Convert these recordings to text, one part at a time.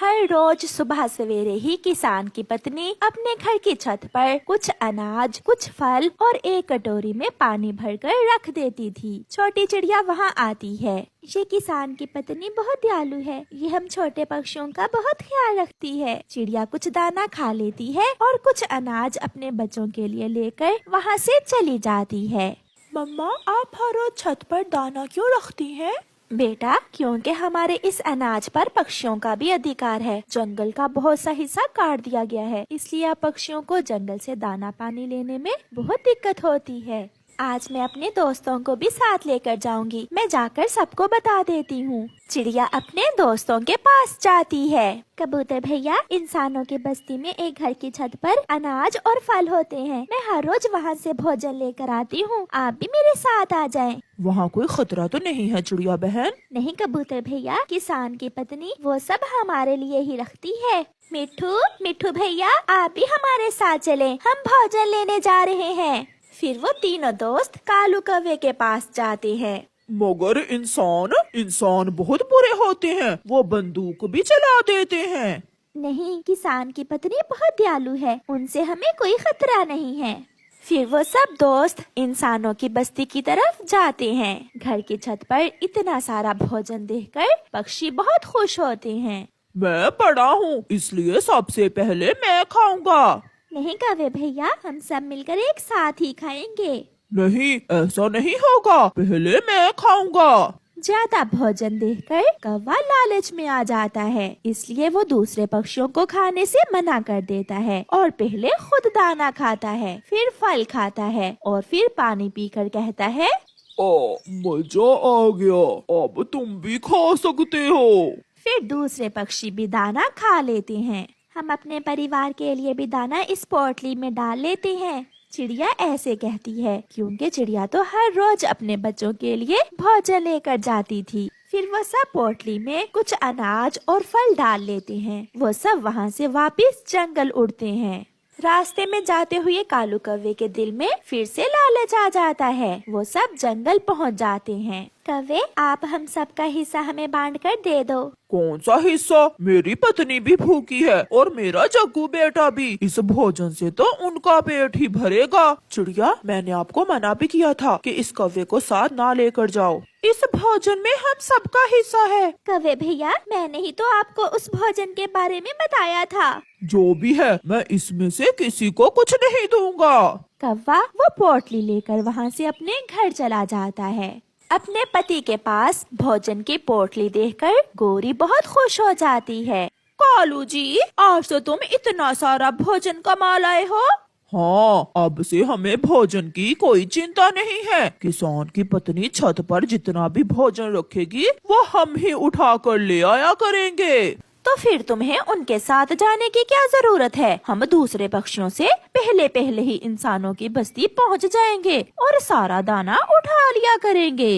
हर रोज सुबह सवेरे ही किसान की पत्नी अपने घर की छत पर कुछ अनाज, कुछ फल और एक कटोरी में पानी भरकर रख देती थी। छोटी चिड़िया वहाँ आती है। ये किसान की पत्नी बहुत दयालु है। ये हम छोटे पक्षियों का बहुत ख्याल रखती है। चिड़िया कुछ दाना खा लेती है और कुछ अनाज अपने बच्चों के लिए लेकर वहाँ से चली जाती है। मम्मा, आप हर रोज छत पर दाना क्यों रखती हैं? बेटा, क्योंकि हमारे इस अनाज पर पक्षियों का भी अधिकार है। जंगल का बहुत सा हिस्सा काट दिया गया है, इसलिए अब पक्षियों को जंगल से दाना पानी लेने में बहुत दिक्कत होती है। आज मैं अपने दोस्तों को भी साथ लेकर जाऊंगी। मैं जाकर सबको बता देती हूँ। चिड़िया अपने दोस्तों के पास जाती है। कबूतर भैया, इंसानों की बस्ती में एक घर की छत पर अनाज और फल होते हैं। मैं हर रोज वहाँ से भोजन लेकर आती हूँ। आप भी मेरे साथ आ जाएं। वहाँ कोई खतरा तो नहीं है चिड़िया बहन? नहीं कबूतर भैया, किसान की पत्नी वो सब हमारे लिए ही रखती है। मिठू, मिठू भैया, आप भी हमारे साथ चलें। हम भोजन लेने जा रहे हैं। फिर वो तीनों दोस्त कालू कौवे के पास जाते हैं। मगर इंसान बहुत बुरे होते हैं। वो बंदूक भी चला देते हैं। नहीं, किसान की पत्नी बहुत दयालु है। उनसे हमें कोई खतरा नहीं है। फिर वो सब दोस्त इंसानों की बस्ती की तरफ जाते हैं। घर की छत पर इतना सारा भोजन देखकर पक्षी बहुत खुश होते हैं। मैं बड़ा हूँ, इसलिए सबसे पहले मैं खाऊंगा। नहीं कौवे भैया, हम सब मिलकर एक साथ ही खाएंगे। नहीं, ऐसा नहीं होगा। पहले मैं खाऊंगा। ज्यादा भोजन देखकर कौवा लालच में आ जाता है, इसलिए वो दूसरे पक्षियों को खाने से मना कर देता है और पहले खुद दाना खाता है, फिर फल खाता है और फिर पानी पीकर कहता है, ओ, मजा आ गया, अब तुम भी खा सकते हो। फिर दूसरे पक्षी भी दाना खा लेते हैं। हम अपने परिवार के लिए भी दाना इस पोटली में डाल लेते हैं। चिड़िया ऐसे कहती है क्योंकि चिड़िया तो हर रोज अपने बच्चों के लिए भोजन लेकर जाती थी। फिर वो सब पोटली में कुछ अनाज और फल डाल लेते हैं। वो सब वहाँ से वापस जंगल उड़ते हैं। रास्ते में जाते हुए कालू कौवे के दिल में फिर से लालच आ जाता है। वो सब जंगल पहुँच जाते हैं। कौवे, आप हम सब का हिस्सा हमें बांट कर दे दो। कौन सा हिस्सा? मेरी पत्नी भी भूखी है और मेरा जग्गू बेटा भी। इस भोजन से तो उनका पेट ही भरेगा। चिड़िया, मैंने आपको मना भी किया था कि इस कौवे को साथ ना लेकर जाओ। इस भोजन में हम सबका हिस्सा है। कौवे भैया, मैंने ही तो आपको उस भोजन के बारे में बताया था। जो भी है, मैं इसमें से किसी को कुछ नहीं दूंगा। कौवा वो पोटली लेकर वहाँ से अपने घर चला जाता है। अपने पति के पास भोजन की पोटली देखकर गोरी बहुत खुश हो जाती है। कालू जी, आज तो तुम इतना सारा भोजन कमा लाए हो। हाँ, अब से हमें भोजन की कोई चिंता नहीं है। किसान की पत्नी छत पर जितना भी भोजन रखेगी वो हम ही उठा कर ले आया करेंगे। तो फिर तुम्हें उनके साथ जाने की क्या जरूरत है? हम दूसरे पक्षियों से पहले ही इंसानों की बस्ती पहुंच जाएंगे और सारा दाना उठा लिया करेंगे।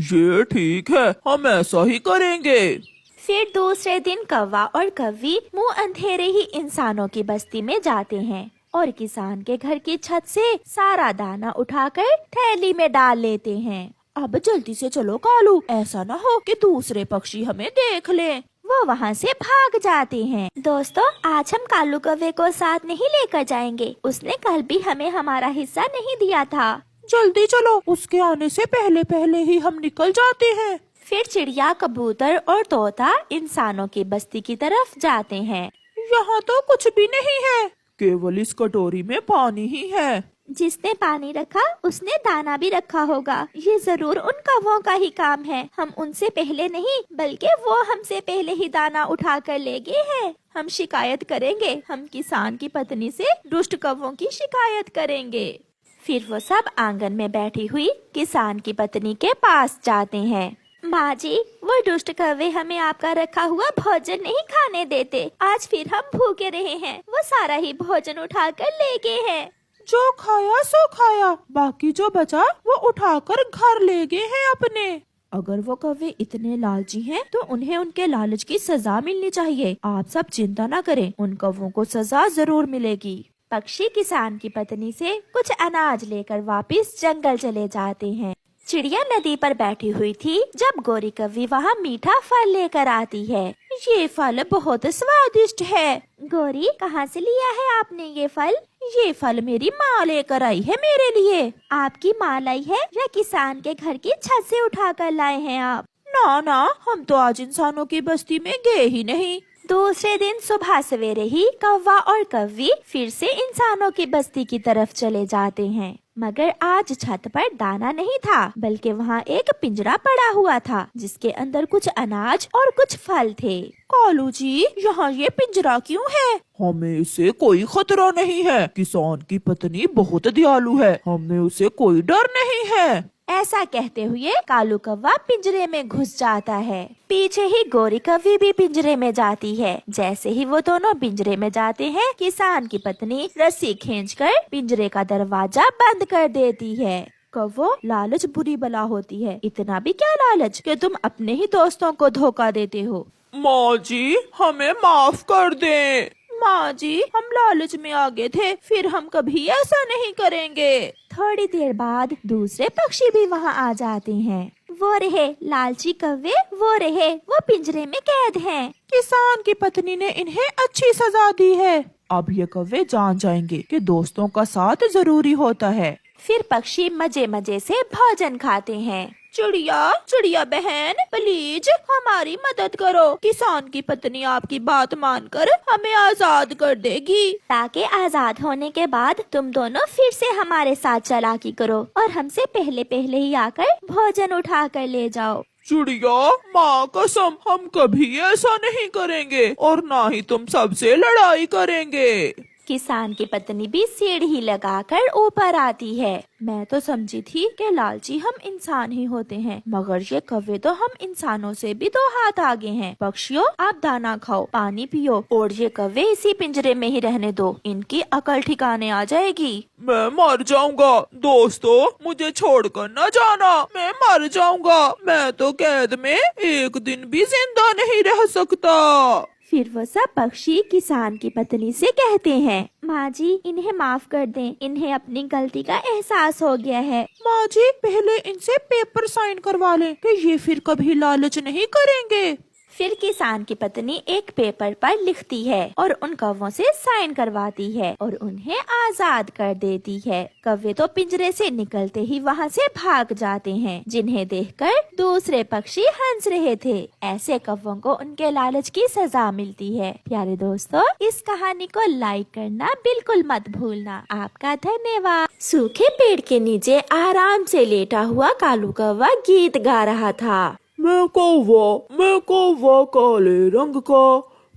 ये ठीक है, हम ऐसा ही करेंगे। फिर दूसरे दिन कौवा और कौवी मुंह अंधेरे ही इंसानों की बस्ती में जाते हैं और किसान के घर की छत से सारा दाना उठाकर थैली में डाल लेते हैं। अब जल्दी से चलो कालू, ऐसा ना हो कि दूसरे पक्षी हमें देख लें। वो वहाँ से भाग जाते हैं। दोस्तों, आज हम कालू कौवे को साथ नहीं लेकर जाएंगे। उसने कल भी हमें हमारा हिस्सा नहीं दिया था। जल्दी चलो, उसके आने से पहले ही हम निकल जाते हैं। फिर चिड़िया, कबूतर और तोता इंसानों की बस्ती की तरफ जाते हैं। यहाँ तो कुछ भी नहीं है, केवल इस कटोरी में पानी ही है। जिसने पानी रखा उसने दाना भी रखा होगा। ये जरूर उन कौवों का ही काम है। हम उनसे पहले नहीं, बल्कि वो हमसे पहले ही दाना उठा कर ले गए हैं। हम शिकायत करेंगे। हम किसान की पत्नी से दुष्ट कौवों की शिकायत करेंगे। फिर वो सब आंगन में बैठी हुई किसान की पत्नी के पास जाते हैं। माँ जी, वो दुष्ट कौवे हमें आपका रखा हुआ भोजन नहीं खाने देते। आज फिर हम भूखे रहे हैं। वो सारा ही भोजन उठा कर ले गए हैं। जो खाया सो खाया, बाकी जो बचा वो उठाकर घर ले गए हैं अपने। अगर वो कौवे इतने लालची हैं, तो उन्हें उनके लालच की सजा मिलनी चाहिए। आप सब चिंता न करें, उन कौवों को सजा जरूर मिलेगी। पक्षी किसान की पत्नी से कुछ अनाज लेकर वापस जंगल चले जाते हैं। चिड़िया नदी पर बैठी हुई थी जब गोरी कव्वी वहाँ मीठा फल लेकर आती है। ये फल बहुत स्वादिष्ट है। गोरी, कहाँ से लिया है आपने ये फल? ये फल मेरी माँ लेकर आई है मेरे लिए। आपकी माँ लाई है या किसान के घर की छत से उठा कर लाए हैं आप? ना ना, हम तो आज इंसानों की बस्ती में गए ही नहीं। दूसरे दिन सुबह सवेरे ही कौवा और कव्वी फिर से इंसानों की बस्ती की तरफ चले जाते हैं, मगर आज छत पर दाना नहीं था, बल्कि वहाँ एक पिंजरा पड़ा हुआ था जिसके अंदर कुछ अनाज और कुछ फल थे। कालू जी, यहाँ ये पिंजरा क्यों है? हमें इससे कोई खतरा नहीं है। किसान की पत्नी बहुत दयालु है, हमें उसे कोई डर नहीं है। ऐसा कहते हुए कालू कौवा पिंजरे में घुस जाता है। पीछे ही गोरी कव्वी भी पिंजरे में जाती है। जैसे ही वो दोनों पिंजरे में जाते हैं, किसान की पत्नी रस्सी खींचकर पिंजरे का दरवाजा बंद कर देती है। कौवो, लालच बुरी बला होती है। इतना भी क्या लालच कि तुम अपने ही दोस्तों को धोखा देते हो। माँ जी, हमें माफ कर दें। माँ जी, हम लालच में आ गए थे, फिर हम कभी ऐसा नहीं करेंगे। थोड़ी देर बाद दूसरे पक्षी भी वहाँ आ जाते हैं। वो रहे लालची कौवे, वो रहे वो पिंजरे में कैद हैं। किसान की पत्नी ने इन्हें अच्छी सजा दी है। अब ये कौवे जान जाएंगे कि दोस्तों का साथ जरूरी होता है। फिर पक्षी मजे मजे से भोजन खाते हैं। चिड़िया, चिड़िया बहन, प्लीज हमारी मदद करो। किसान की पत्नी आपकी बात मानकर हमें आजाद कर देगी। ताकि आजाद होने के बाद तुम दोनों फिर से हमारे साथ चालाकी करो और हमसे पहले पहले ही आकर भोजन उठा कर ले जाओ। चिड़िया, माँ कसम, हम कभी ऐसा नहीं करेंगे और ना ही तुम सबसे लड़ाई करेंगे। किसान की पत्नी भी सीढ़ी लगाकर ऊपर आती है। मैं तो समझी थी कि लालची हम इंसान ही होते हैं, मगर ये कौवे तो हम इंसानों से भी 2 हाथ आगे हैं। पक्षियों, आप दाना खाओ, पानी पियो और ये कौवे इसी पिंजरे में ही रहने दो, इनकी अकल ठिकाने आ जाएगी। मैं मर जाऊंगा। दोस्तों, मुझे छोड़कर न जाना, मैं मर जाऊंगा। मैं तो कैद में एक दिन भी जिंदा नहीं रह सकता। फिर वो सब पक्षी किसान की पत्नी से कहते हैं, माँ जी, इन्हें माफ कर दें, इन्हें अपनी गलती का एहसास हो गया है। माँ जी, पहले इनसे पेपर साइन करवा लें कि ये फिर कभी लालच नहीं करेंगे। फिर किसान की पत्नी एक पेपर पर लिखती है और उन कौवों से साइन करवाती है और उन्हें आजाद कर देती है। कौवे तो पिंजरे से निकलते ही वहाँ से भाग जाते हैं, जिन्हें देखकर दूसरे पक्षी हंस रहे थे। ऐसे कौवों को उनके लालच की सजा मिलती है। प्यारे दोस्तों, इस कहानी को लाइक करना बिल्कुल मत भूलना। आपका धन्यवाद। सूखे पेड़ के नीचे आराम से लेटा हुआ कालू कौवा गीत गा रहा था। मैं कौवा काले रंग का,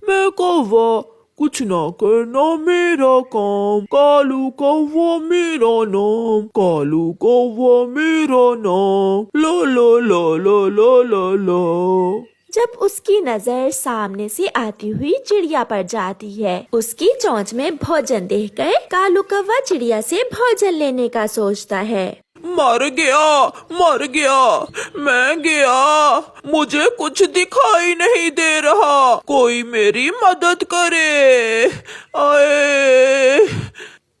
मैं कौवा कुछ ना करना मेरा काम। कालू कौवा मेरा नाम, कालू कौवा मेरा नाम, लो लो लो लो लो लो लो। जब उसकी नजर सामने से आती हुई चिड़िया पर जाती है, उसकी चोंच में भोजन देखकर कालू कौवा चिड़िया से भोजन लेने का सोचता है। मर गया, मैं गया, मुझे कुछ दिखाई नहीं दे रहा, कोई मेरी मदद करे, आए।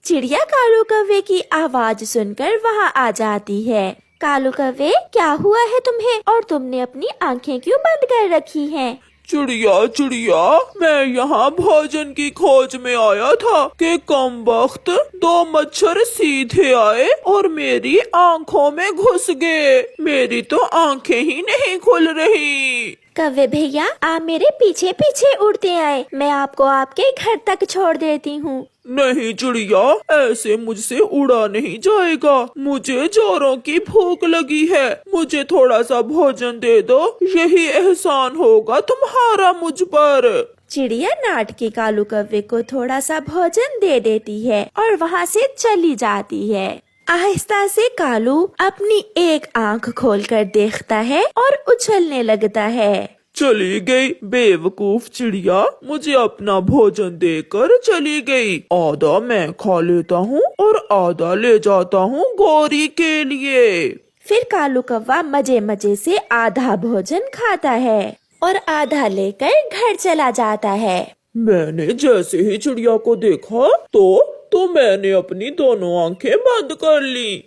चिड़िया कालू कौवे की आवाज सुनकर वहाँ आ जाती है। कालू कौवे, क्या हुआ है तुम्हें और तुमने अपनी आंखें क्यों बंद कर रखी हैं? चिड़िया, मैं यहाँ भोजन की खोज में आया था कि कम वक्त 2 मच्छर सीधे आए और मेरी आंखों में घुस गए। मेरी तो आंखें ही नहीं खुल रही। कौवे भैया, आप मेरे पीछे पीछे उड़ते आए, मैं आपको आपके घर तक छोड़ देती हूँ। नहीं चिड़िया, ऐसे मुझसे उड़ा नहीं जाएगा। मुझे जोरों की भूख लगी है, मुझे थोड़ा सा भोजन दे दो, यही एहसान होगा तुम्हारा मुझ पर। चिड़िया नाटकी कालू कौवे को थोड़ा सा भोजन दे देती है और वहाँ से चली जाती है। आहिस्ता से कालू अपनी एक आंख खोलकर देखता है और उछलने लगता है। चली गई बेवकूफ चिड़िया, मुझे अपना भोजन देकर चली गई। आधा मैं खा लेता हूँ और आधा ले जाता हूँ गोरी के लिए। फिर कालू कौवा मजे मजे से आधा भोजन खाता है और आधा लेकर घर चला जाता है। मैंने जैसे ही चिड़िया को देखा तो मैंने अपनी दोनों आंखें बंद कर ली।